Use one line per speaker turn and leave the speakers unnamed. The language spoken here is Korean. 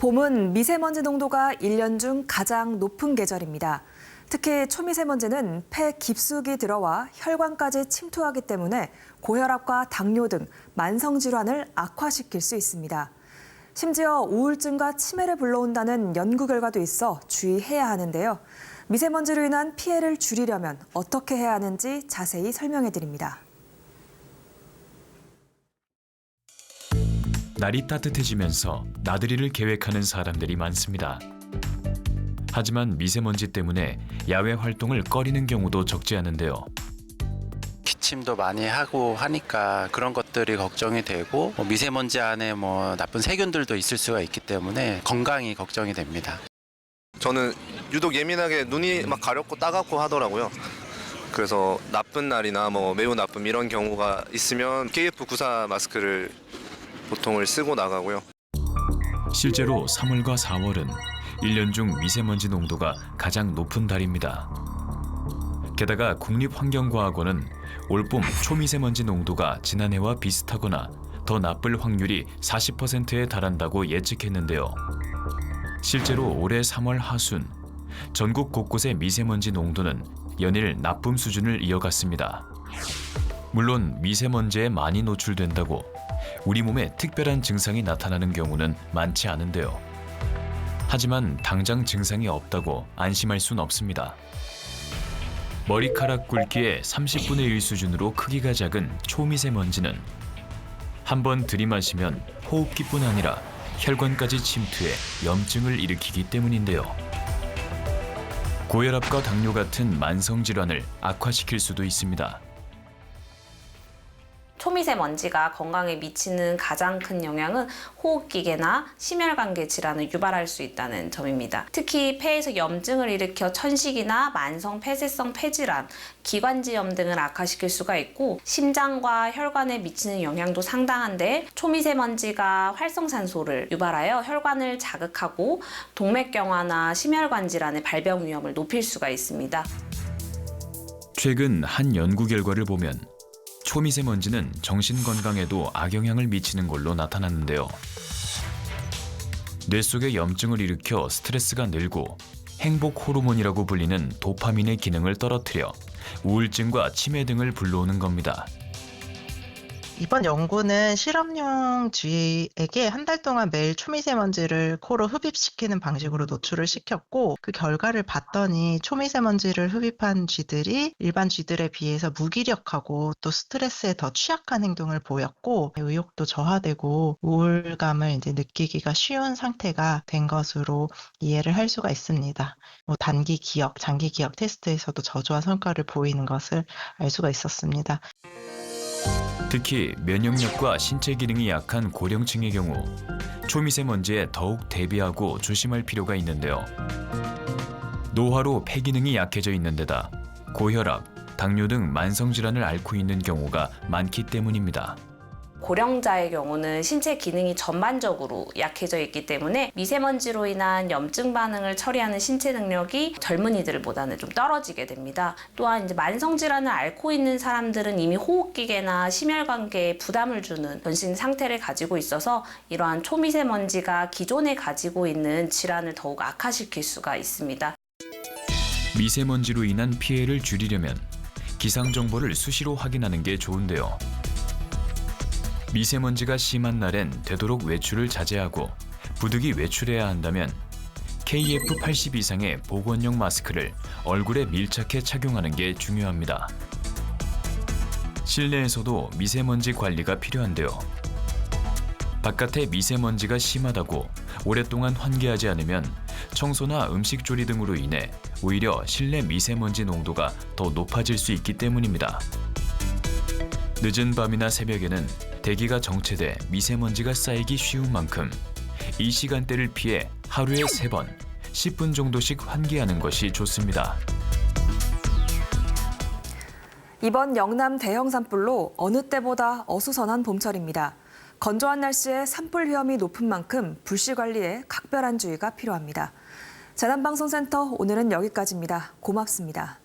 봄은 미세먼지 농도가 1년 중 가장 높은 계절입니다. 특히 초미세먼지는 폐 깊숙이 들어와 혈관까지 침투하기 때문에 고혈압과 당뇨 등 만성 질환을 악화시킬 수 있습니다. 심지어 우울증과 치매를 불러온다는 연구 결과도 있어 주의해야 하는데요. 미세먼지로 인한 피해를 줄이려면 어떻게 해야 하는지 자세히 설명해 드립니다.
날이 따뜻해지면서 나들이를 계획하는 사람들이 많습니다. 하지만 미세먼지 때문에 야외 활동을 꺼리는 경우도 적지 않은데요.
기침도 많이 하고 하니까 그런 것들이 걱정이 되고 미세먼지 안에 나쁜 세균들도 있을 수가 있기 때문에 건강이 걱정이 됩니다.
저는 유독 예민하게 눈이 막 가렵고 따갑고 하더라고요. 그래서 나쁜 날이나 매우 나쁨 이런 경우가 있으면 KF94 마스크를 보통을 쓰고 나가고요.
실제로 3월과 4월은 1년 중 미세먼지 농도가 가장 높은 달입니다. 게다가 국립환경과학원은 올봄 초미세먼지 농도가 지난해와 비슷하거나 더 나쁠 확률이 40%에 달한다고 예측했는데요. 실제로 올해 3월 하순, 전국 곳곳의 미세먼지 농도는 연일 나쁨 수준을 이어갔습니다. 물론 미세먼지에 많이 노출된다고 우리 몸에 특별한 증상이 나타나는 경우는 많지 않은데요. 하지만 당장 증상이 없다고 안심할 순 없습니다. 머리카락 굵기의 30분의 1 수준으로 크기가 작은 초미세먼지는 한번 들이마시면 호흡기뿐 아니라 혈관까지 침투해 염증을 일으키기 때문인데요. 고혈압과 당뇨 같은 만성 질환을 악화시킬 수도 있습니다.
초미세먼지가 건강에 미치는 가장 큰 영향은 호흡기계나 심혈관계 질환을 유발할 수 있다는 점입니다. 특히 폐에서 염증을 일으켜 천식이나 만성 폐쇄성 폐질환, 기관지염 등을 악화시킬 수가 있고 심장과 혈관에 미치는 영향도 상당한데 초미세먼지가 활성산소를 유발하여 혈관을 자극하고 동맥경화나 심혈관 질환의 발병 위험을 높일 수가 있습니다.
최근 한 연구 결과를 보면 초미세먼지는 정신 건강에도 악영향을 미치는 걸로 나타났는데요. 뇌 속에 염증을 일으켜 스트레스가 늘고 행복 호르몬이라고 불리는 도파민의 기능을 떨어뜨려 우울증과 치매 등을 불러오는 겁니다.
이번 연구는 실험용 쥐에게 한 달 동안 매일 초미세먼지를 코로 흡입시키는 방식으로 노출을 시켰고 그 결과를 봤더니 초미세먼지를 흡입한 쥐들이 일반 쥐들에 비해서 무기력하고 또 스트레스에 더 취약한 행동을 보였고 의욕도 저하되고 우울감을 느끼기가 쉬운 상태가 된 것으로 이해를 할 수가 있습니다. 단기 기억, 장기 기억 테스트에서도 저조한 성과를 보이는 것을 알 수가 있었습니다.
특히 면역력과 신체 기능이 약한 고령층의 경우 초미세먼지에 더욱 대비하고 조심할 필요가 있는데요. 노화로 폐 기능이 약해져 있는 데다 고혈압, 당뇨 등 만성 질환을 앓고 있는 경우가 많기 때문입니다.
고령자의 경우는 신체 기능이 전반적으로 약해져 있기 때문에 미세먼지로 인한 염증 반응을 처리하는 신체 능력이 젊은이들보다는 좀 떨어지게 됩니다. 또한 만성 질환을 앓고 있는 사람들은 이미 호흡기계나 심혈관계에 부담을 주는 전신 상태를 가지고 있어서 이러한 초미세먼지가 기존에 가지고 있는 질환을 더욱 악화시킬 수가 있습니다.
미세먼지로 인한 피해를 줄이려면 기상 정보를 수시로 확인하는 게 좋은데요. 미세먼지가 심한 날엔 되도록 외출을 자제하고 부득이 외출해야 한다면 KF80 이상의 보건용 마스크를 얼굴에 밀착해 착용하는 게 중요합니다. 실내에서도 미세먼지 관리가 필요한데요. 바깥에 미세먼지가 심하다고 오랫동안 환기하지 않으면 청소나 음식 조리 등으로 인해 오히려 실내 미세먼지 농도가 더 높아질 수 있기 때문입니다. 늦은 밤이나 새벽에는 대기가 정체돼 미세먼지가 쌓이기 쉬운 만큼 이 시간대를 피해 하루에 3번, 10분 정도씩 환기하는 것이 좋습니다.
이번 영남 대형 산불로 어느 때보다 어수선한 봄철입니다. 건조한 날씨에 산불 위험이 높은 만큼 불씨 관리에 각별한 주의가 필요합니다. 재난방송센터 오늘은 여기까지입니다. 고맙습니다.